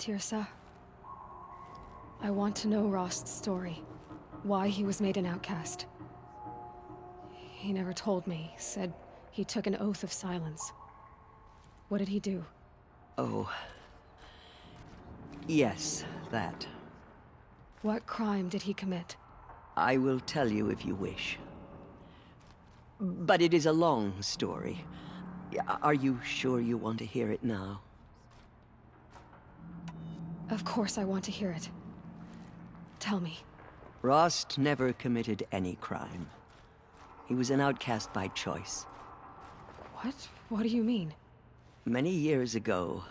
Tirsa. I want to know Rost's story. Why he was made an outcast. He never told me. Said he took an oath of silence. What did he do? Oh. Yes, that. What crime did he commit? I will tell you if you wish. But it is a long story. Are you sure you want to hear it now? Of course I want to hear it. Tell me. Rost never committed any crime. He was an outcast by choice. What? What do you mean? Many years ago,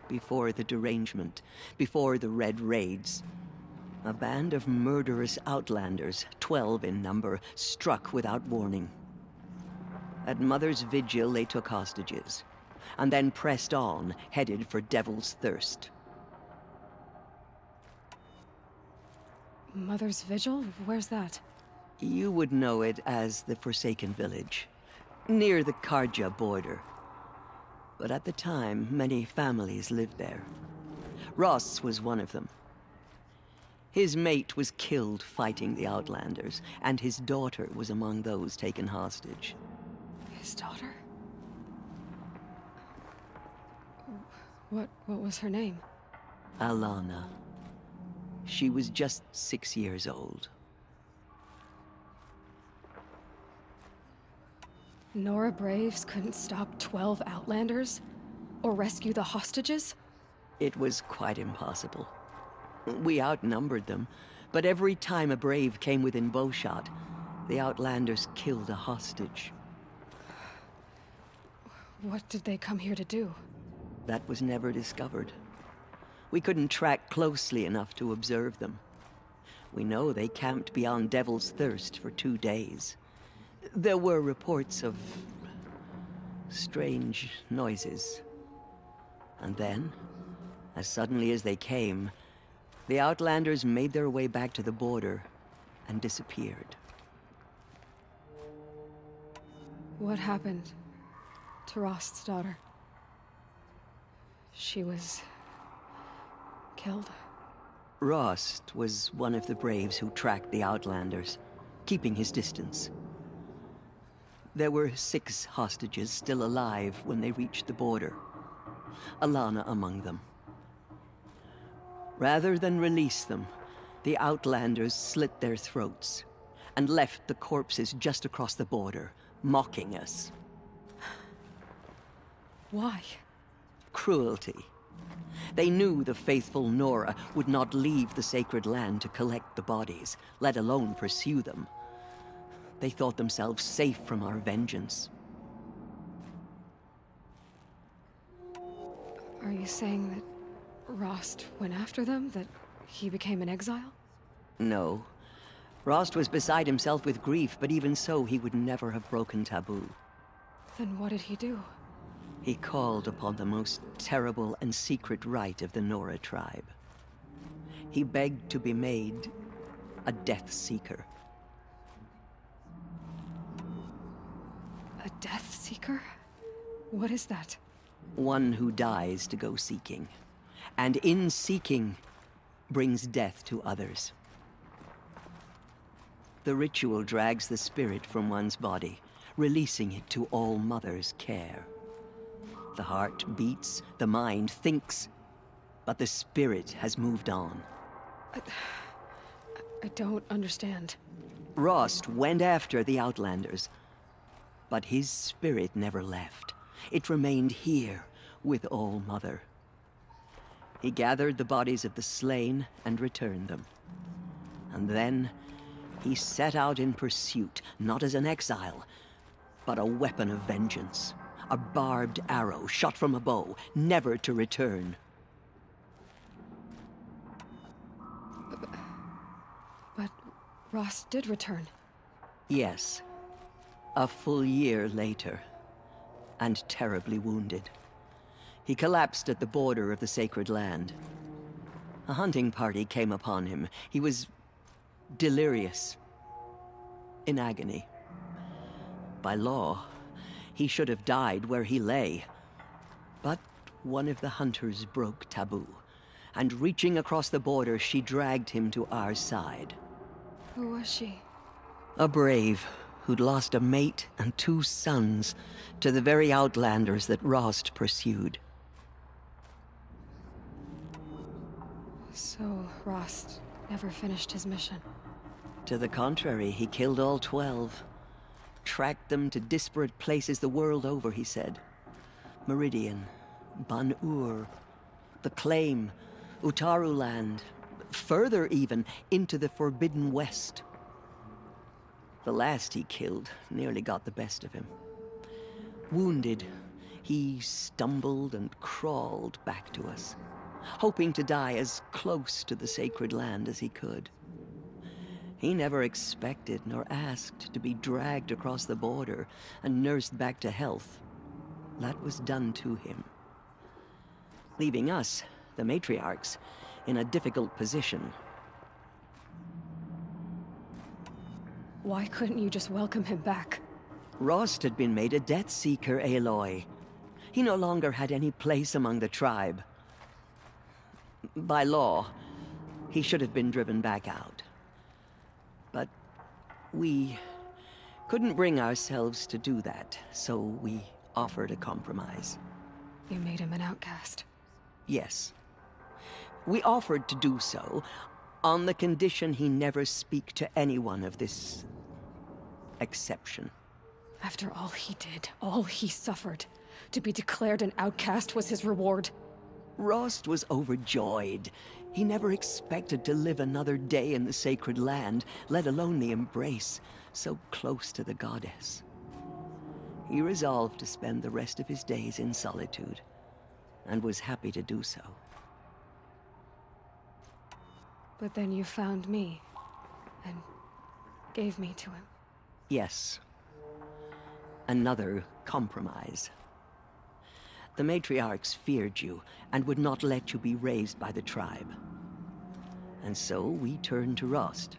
before the derangement, before the Red Raids, a band of murderous outlanders, 12 in number, struck without warning. At Mother's Vigil, they took hostages, and then pressed on, headed for Devil's Thirst. Mother's Vigil? Where's that? You would know it as the Forsaken Village, near the Karja border. But at the time, many families lived there. Rost's was one of them. His mate was killed fighting the Outlanders, and his daughter was among those taken hostage. His daughter? What was her name? Alana. She was just 6 years old. Nora Braves couldn't stop 12 Outlanders? Or rescue the hostages? It was quite impossible. We outnumbered them, but every time a Brave came within bowshot, the Outlanders killed a hostage. What did they come here to do? That was never discovered. We couldn't track closely enough to observe them. We know they camped beyond Devil's Thirst for 2 days. There were reports of strange noises. And then, as suddenly as they came, the Outlanders made their way back to the border and disappeared. What happened to Rost's daughter? She was killed? Rost was one of the Braves who tracked the Outlanders, keeping his distance. There were 6 hostages still alive when they reached the border. Alana among them. Rather than release them, the Outlanders slit their throats and left the corpses just across the border, mocking us. Why? Cruelty. They knew the faithful Nora would not leave the sacred land to collect the bodies, let alone pursue them. They thought themselves safe from our vengeance. Are you saying that Rost went after them? That he became an exile? No. Rost was beside himself with grief, but even so, he would never have broken taboo. Then what did he do? He called upon the most terrible and secret rite of the Nora tribe. He begged to be made a Death Seeker. A Death Seeker? What is that? One who dies to go seeking, and in seeking, brings death to others. The ritual drags the spirit from one's body, releasing it to All Mother's care. The heart beats, the mind thinks, but the spirit has moved on. I don't understand. Rost went after the Outlanders, but his spirit never left. It remained here with All Mother. He gathered the bodies of the slain and returned them. And then he set out in pursuit, not as an exile, but a weapon of vengeance. A barbed arrow shot from a bow, never to return. But Rost did return. Yes. A full year later, and terribly wounded. He collapsed at the border of the sacred land. A hunting party came upon him. He was delirious, in agony. By law, he should have died where he lay. But one of the hunters broke taboo, and reaching across the border, she dragged him to our side. Who was she? A brave who'd lost a mate and 2 sons to the very outlanders that Rost pursued. So, Rost never finished his mission. To the contrary, he killed all 12. Tracked them to disparate places the world over, he said. Meridian, Ban-Ur, the Claim, Utaru land, further even, into the Forbidden West. The last he killed nearly got the best of him. Wounded, he stumbled and crawled back to us, hoping to die as close to the sacred land as he could. He never expected nor asked to be dragged across the border and nursed back to health. That was done to him, leaving us, the matriarchs, in a difficult position. Why couldn't you just welcome him back? Rost had been made a Death Seeker, Aloy. He no longer had any place among the tribe. By law, he should have been driven back out. But we couldn't bring ourselves to do that, so we offered a compromise. You made him an outcast. Yes. We offered to do so on the condition he never speak to anyone of this exception. After all he did, all he suffered, to be declared an outcast was his reward. Rost was overjoyed. He never expected to live another day in the sacred land, let alone the embrace, so close to the goddess. He resolved to spend the rest of his days in solitude, and was happy to do so. But then you found me, and gave me to him. Yes. Another compromise. The matriarchs feared you, and would not let you be raised by the tribe. And so we turned to Rost.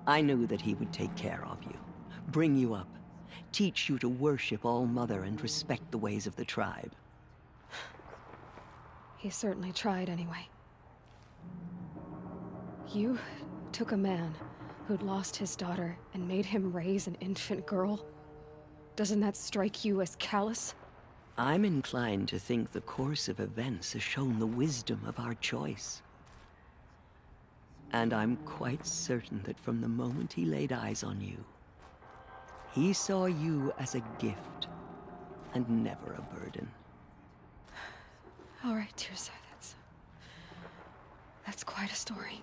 I knew that he would take care of you, bring you up, teach you to worship All-Mother and respect the ways of the tribe. He certainly tried anyway. You took a man who'd lost his daughter and made him raise an infant girl? Doesn't that strike you as callous? I'm inclined to think the course of events has shown the wisdom of our choice. And I'm quite certain that from the moment he laid eyes on you, he saw you as a gift, and never a burden. All right, Tirsa, that's quite a story.